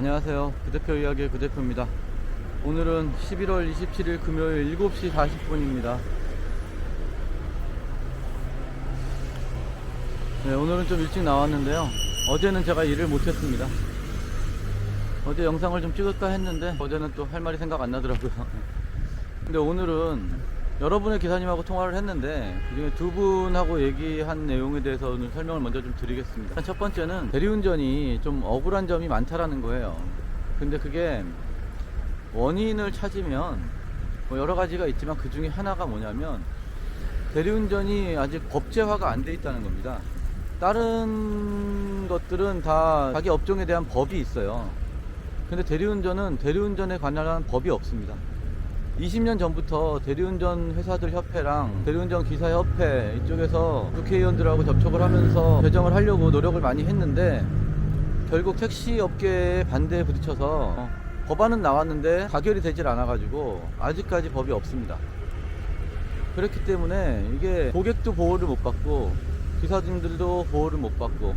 안녕하세요. 구대표 이야기의 구대표입니다. 오늘은 11월 27일 금요일 7시 40분입니다. 네, 오늘은 좀 일찍 나왔는데요. 어제는 제가 일을 못했습니다. 어제 영상을 좀 찍을까 했는데 어제는 또 할 말이 생각 안 나더라고요. 근데 오늘은 여러분의 기사님하고 통화를 했는데 그중에 두 분하고 얘기한 내용에 대해서 오늘 설명을 먼저 좀 드리겠습니다. 첫 번째는 대리운전이 좀 억울한 점이 많다라는 거예요. 근데 그게 원인을 찾으면 뭐 여러 가지가 있지만 그 중에 하나가 뭐냐면 대리운전이 아직 법제화가 안 돼 있다는 겁니다. 다른 것들은 다 자기 업종에 대한 법이 있어요. 근데 대리운전은 대리운전에 관한 법이 없습니다. 20년 전부터 대리운전 회사들 협회랑 대리운전 기사 협회 이쪽에서 국회의원들하고 접촉을 하면서 개정을 하려고 노력을 많이 했는데 결국 택시 업계의 반대에 부딪혀서 법안은 나왔는데 가결이 되질 않아 가지고 아직까지 법이 없습니다. 그렇기 때문에 이게 고객도 보호를 못 받고 기사님들도 보호를 못 받고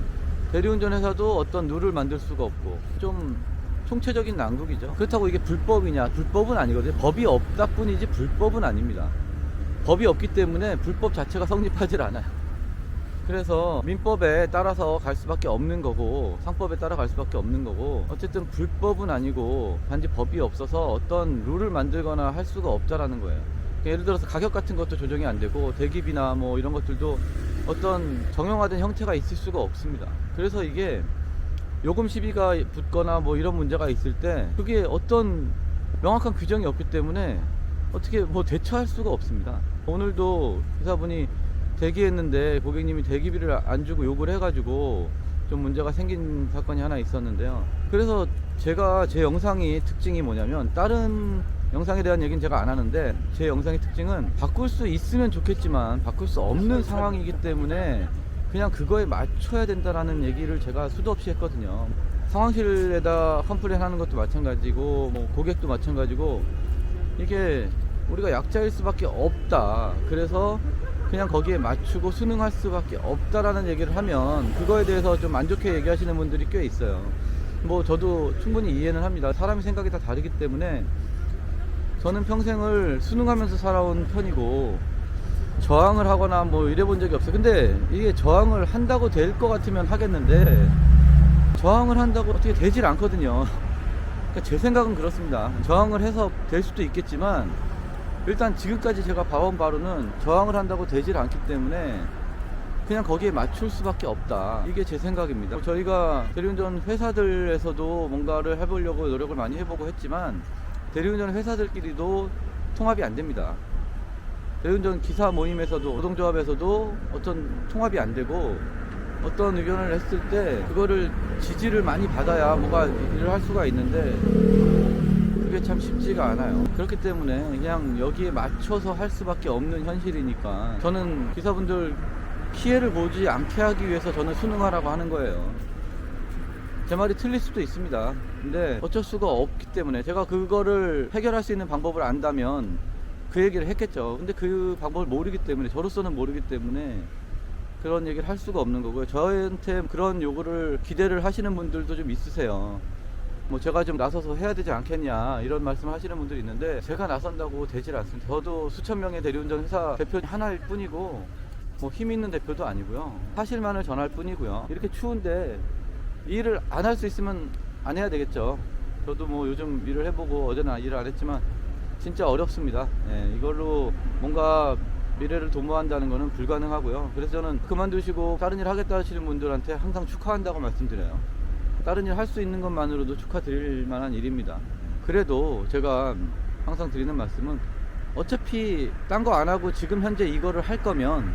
대리운전 회사도 어떤 룰을 만들 수가 없고 좀 총체적인 난국이죠. 그렇다고 이게 불법이냐? 불법은 아니거든요. 법이 없다 뿐이지 불법은 아닙니다. 법이 없기 때문에 불법 자체가 성립하질 않아요. 그래서 민법에 따라서 갈 수밖에 없는 거고 상법에 따라 갈 수밖에 없는 거고 어쨌든 불법은 아니고 단지 법이 없어서 어떤 룰을 만들거나 할 수가 없다라는 거예요. 예를 들어서 가격 같은 것도 조정이 안 되고 대기비나 뭐 이런 것들도 어떤 정형화된 형태가 있을 수가 없습니다. 그래서 이게 요금 시비가 붙거나 뭐 이런 문제가 있을 때 그게 어떤 명확한 규정이 없기 때문에 어떻게 뭐 대처할 수가 없습니다. 오늘도 기사분이 대기했는데 고객님이 대기비를 안 주고 욕을 해가지고 좀 문제가 생긴 사건이 하나 있었는데요. 그래서 제가 제 영상이 특징이 뭐냐면 다른 영상에 대한 얘기는 제가 안 하는데 제 영상의 특징은 바꿀 수 있으면 좋겠지만 바꿀 수 없는 상황이기 때문에 그냥 그거에 맞춰야 된다라는 얘기를 제가 수도 없이 했거든요. 상황실에다 컴플레인 하는 것도 마찬가지고 뭐 고객도 마찬가지고 이게 우리가 약자일 수밖에 없다. 그래서 그냥 거기에 맞추고 순응할 수밖에 없다라는 얘기를 하면 그거에 대해서 좀 안 좋게 얘기하시는 분들이 꽤 있어요. 뭐 저도 충분히 이해는 합니다. 사람의 생각이 다 다르기 때문에 저는 평생을 순응하면서 살아온 편이고 저항을 하거나 뭐 이래 본 적이 없어요. 근데 이게 저항을 한다고 될 것 같으면 하겠는데 저항을 한다고 어떻게 되질 않거든요. 그러니까 제 생각은 그렇습니다. 저항을 해서 될 수도 있겠지만 일단 지금까지 제가 봐온 바로는 저항을 한다고 되질 않기 때문에 그냥 거기에 맞출 수밖에 없다. 이게 제 생각입니다. 저희가 대리운전 회사들에서도 뭔가를 해보려고 노력을 많이 해보고 했지만 대리운전 회사들끼리도 통합이 안 됩니다. 대리운전 기사 모임에서도 노동조합에서도 어떤 통합이 안 되고 어떤 의견을 했을 때 그거를 지지를 많이 받아야 뭐가 일을 할 수가 있는데 그게 참 쉽지가 않아요. 그렇기 때문에 그냥 여기에 맞춰서 할 수밖에 없는 현실이니까 저는 기사분들 피해를 보지 않게 하기 위해서 저는 순응하라고 하는 거예요. 제 말이 틀릴 수도 있습니다. 근데 어쩔 수가 없기 때문에 제가 그거를 해결할 수 있는 방법을 안다면 그 얘기를 했겠죠. 근데 그 방법을 모르기 때문에 저로서는 모르기 때문에 그런 얘기를 할 수가 없는 거고요. 저한테 그런 요구를 기대를 하시는 분들도 좀 있으세요. 뭐 제가 좀 나서서 해야 되지 않겠냐 이런 말씀을 하시는 분들이 있는데 제가 나선다고 되질 않습니다. 저도 수천 명의 대리운전 회사 대표 하나일 뿐이고 뭐 힘 있는 대표도 아니고요. 사실만을 전할 뿐이고요. 이렇게 추운데 일을 안 할 수 있으면 안 해야 되겠죠. 저도 뭐 요즘 일을 해보고 어제는 일을 안 했지만 진짜 어렵습니다. 예, 이걸로 뭔가 미래를 도모한다는 것은 불가능하고요. 그래서 저는 그만두시고 다른 일 하겠다 하시는 분들한테 항상 축하한다고 말씀드려요. 다른 일 할 수 있는 것만으로도 축하드릴 만한 일입니다. 그래도 제가 항상 드리는 말씀은 어차피 딴 거 안 하고 지금 현재 이거를 할 거면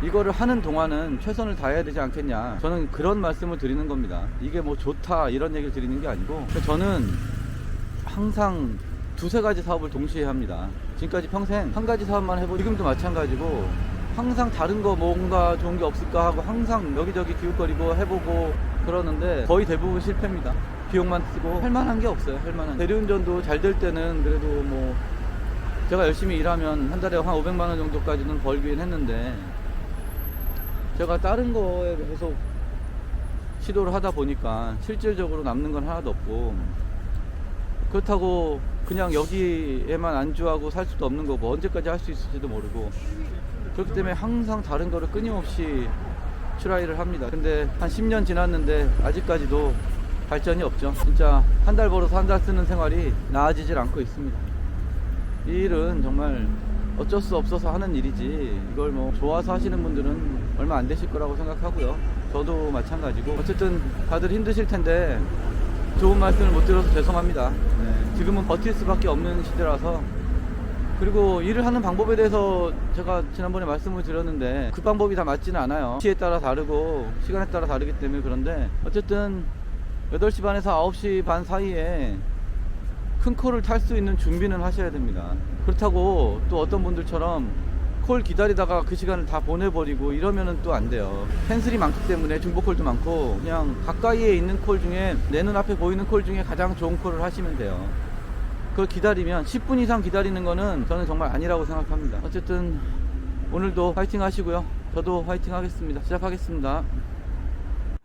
이거를 하는 동안은 최선을 다해야 되지 않겠냐, 저는 그런 말씀을 드리는 겁니다. 이게 뭐 좋다 이런 얘기를 드리는 게 아니고 저는 항상 두세 가지 사업을 동시에 합니다. 지금까지 평생 한 가지 사업만 해보고 지금도 마찬가지고 항상 다른 거 뭔가 좋은 게 없을까 하고 항상 여기저기 기웃거리고 해보고 그러는데 거의 대부분 실패입니다. 비용만 쓰고 할 만한 게 없어요. 할 만한 대리운전도 잘 될 때는 그래도 뭐 제가 열심히 일하면 한 달에 한 500만 원 정도까지는 벌긴 했는데 제가 다른 거에 계속 시도를 하다 보니까 실질적으로 남는 건 하나도 없고, 그렇다고 그냥 여기에만 안주하고 살 수도 없는 거고, 언제까지 할 수 있을지도 모르고, 그렇기 때문에 항상 다른 거를 끊임없이 트라이를 합니다. 근데 한 10년 지났는데 아직까지도 발전이 없죠. 진짜 한 달 벌어서 한 달 쓰는 생활이 나아지질 않고 있습니다. 이 일은 정말 어쩔 수 없어서 하는 일이지, 이걸 뭐 좋아서 하시는 분들은 얼마 안 되실 거라고 생각하고요. 저도 마찬가지고. 어쨌든 다들 힘드실 텐데 좋은 말씀을 못 드려서 죄송합니다. 네, 지금은 버틸 수밖에 없는 시대라서. 그리고 일을 하는 방법에 대해서 제가 지난번에 말씀을 드렸는데, 그 방법이 다 맞지는 않아요. 시에 따라 다르고 시간에 따라 다르기 때문에. 그런데 어쨌든 8시 반에서 9시 반 사이에 큰 콜을 탈 수 있는 준비는 하셔야 됩니다. 그렇다고 또 어떤 분들처럼 콜 기다리다가 그 시간을 다 보내버리고 이러면은 또 안 돼요. 캔슬이 많기 때문에 중복콜도 많고, 그냥 가까이에 있는 콜 중에, 내 눈앞에 보이는 콜 중에 가장 좋은 콜을 하시면 돼요. 그걸 기다리면 10분 이상 기다리는 거는 저는 정말 아니라고 생각합니다. 어쨌든 오늘도 화이팅 하시고요. 저도 화이팅 하겠습니다. 시작하겠습니다.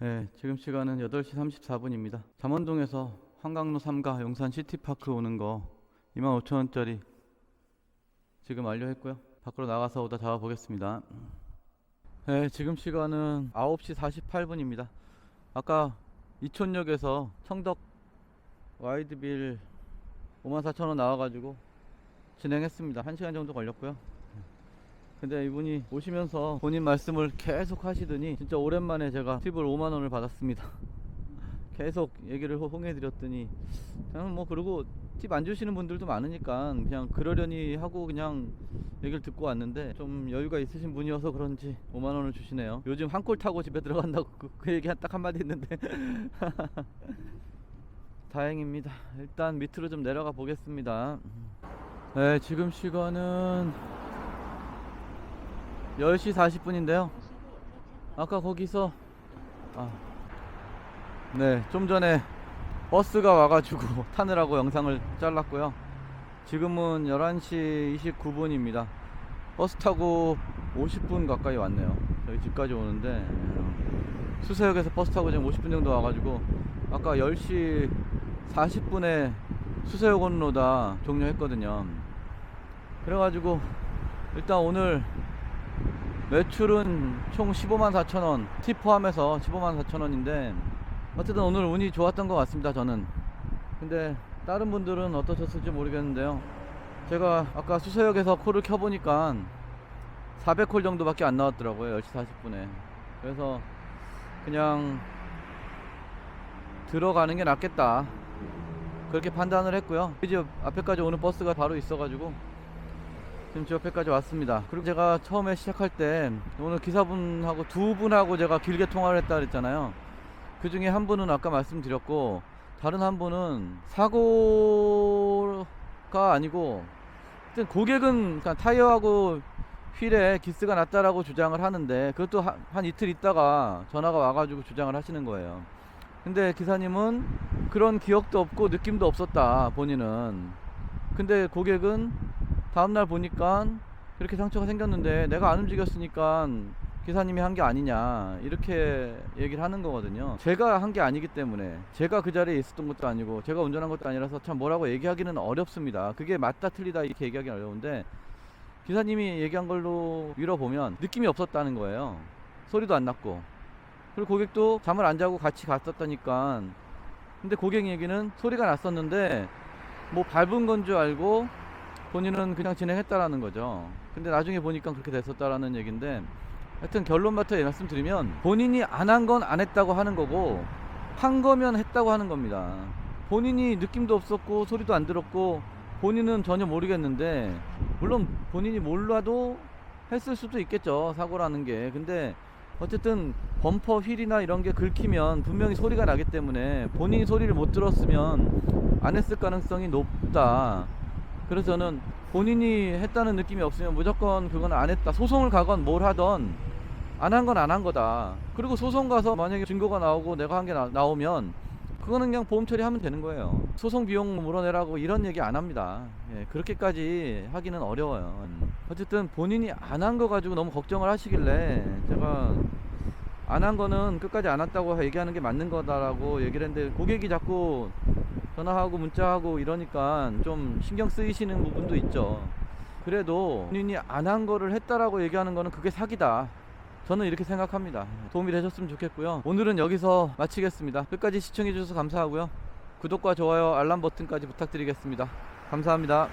네, 지금 시간은 8시 34분입니다. 잠원동에서 한강로 3가 용산 시티파크 오는 거 25,000원짜리 지금 완료했고요. 밖으로 나가서 오다 잡아보겠습니다. 네, 지금 시간은 9시 48분입니다. 아까 이촌역에서 청덕 와이드빌 54,000원 나와가지고 진행했습니다. 1시간 정도 걸렸고요. 근데 이분이 오시면서 본인 말씀을 계속 하시더니 진짜 오랜만에 제가 팁을 5만원을 받았습니다. 계속 얘기를 홍해드렸더니, 저는 뭐 그러고 팁 안 주시는 분들도 많으니까 그냥 그러려니 하고 그냥 얘기를 듣고 왔는데, 좀 여유가 있으신 분이어서 그런지 5만원을 주시네요. 요즘 한 콜 타고 집에 들어간다고 그 얘기 딱 한마디 했는데 다행입니다. 일단 밑으로 좀 내려가 보겠습니다. 네, 지금 시간은 10시 40분인데요 아까 거기서 네, 좀 전에 버스가 와가지고 타느라고 영상을 잘랐고요. 지금은 11시 29분입니다 버스 타고 50분 가까이 왔네요. 저희 집까지 오는데 수서역에서 버스 타고 지금 50분 정도 와가지고, 아까 10시 40분에 수서역 온로다 종료했거든요. 그래가지고 일단 오늘 매출은 총 154,000원, 팁 포함해서 154,000원인데 어쨌든 오늘 운이 좋았던 것 같습니다, 저는. 근데 다른 분들은 어떠셨을지 모르겠는데요, 제가 아까 수서역에서 콜을 켜보니까 400콜 정도밖에 안 나왔더라고요, 10시 40분에. 그래서 그냥 들어가는 게 낫겠다, 그렇게 판단을 했고요. 이제 앞에까지 오는 버스가 바로 있어가지고 지금 저 앞에까지 왔습니다. 그리고 제가 처음에 시작할 때 오늘 기사분하고 2분하고 제가 길게 통화를 했다 그랬잖아요. 그 중에 한 분은 아까 말씀드렸고, 다른 한 분은 사고가 아니고, 일단 고객은 그냥 타이어하고 휠에 기스가 났다라고 주장을 하는데, 그것도 한 이틀 있다가 전화가 와가지고 주장을 하시는 거예요. 근데 기사님은 그런 기억도 없고 느낌도 없었다, 본인은. 근데 고객은 다음날 보니까 그렇게 상처가 생겼는데 내가 안 움직였으니까 기사님이 한 게 아니냐, 이렇게 얘기를 하는 거거든요. 제가 한 게 아니기 때문에, 제가 그 자리에 있었던 것도 아니고 제가 운전한 것도 아니라서 참 뭐라고 얘기하기는 어렵습니다. 그게 맞다 틀리다 이렇게 얘기하기는 어려운데, 기사님이 얘기한 걸로 밀어보면 느낌이 없었다는 거예요. 소리도 안 났고. 그리고 고객도 잠을 안 자고 같이 갔었다니까. 근데 고객 얘기는 소리가 났었는데 뭐 밟은 건 줄 알고 본인은 그냥 진행했다라는 거죠. 근데 나중에 보니까 그렇게 됐었다라는 얘기인데, 하여튼 결론부터 말씀드리면, 본인이 안 한 건 안 했다고 하는 거고, 한 거면 했다고 하는 겁니다. 본인이 느낌도 없었고 소리도 안 들었고 본인은 전혀 모르겠는데, 물론 본인이 몰라도 했을 수도 있겠죠, 사고라는 게. 근데 어쨌든 범퍼 휠이나 이런 게 긁히면 분명히 소리가 나기 때문에 본인이 소리를 못 들었으면 안 했을 가능성이 높다. 그래서 저는 본인이 했다는 느낌이 없으면 무조건 그건 안 했다, 소송을 가건 뭘 하던 안 한 건 안 한 거다. 그리고 소송 가서 만약에 증거가 나오고 내가 한 게 나오면 그거는 그냥 보험 처리하면 되는 거예요. 소송 비용 물어내라고 이런 얘기 안 합니다. 예, 그렇게까지 하기는 어려워요. 어쨌든 본인이 안 한 거 가지고 너무 걱정을 하시길래 제가 안 한 거는 끝까지 안 했다고 얘기하는 게 맞는 거다라고 얘기를 했는데, 고객이 자꾸 전화하고 문자하고 이러니까 좀 신경 쓰이시는 부분도 있죠. 그래도 본인이 안 한 거를 했다라고 얘기하는 거는 그게 사기다, 저는 이렇게 생각합니다. 도움이 되셨으면 좋겠고요. 오늘은 여기서 마치겠습니다. 끝까지 시청해 주셔서 감사하고요. 구독과 좋아요, 알람 버튼까지 부탁드리겠습니다. 감사합니다.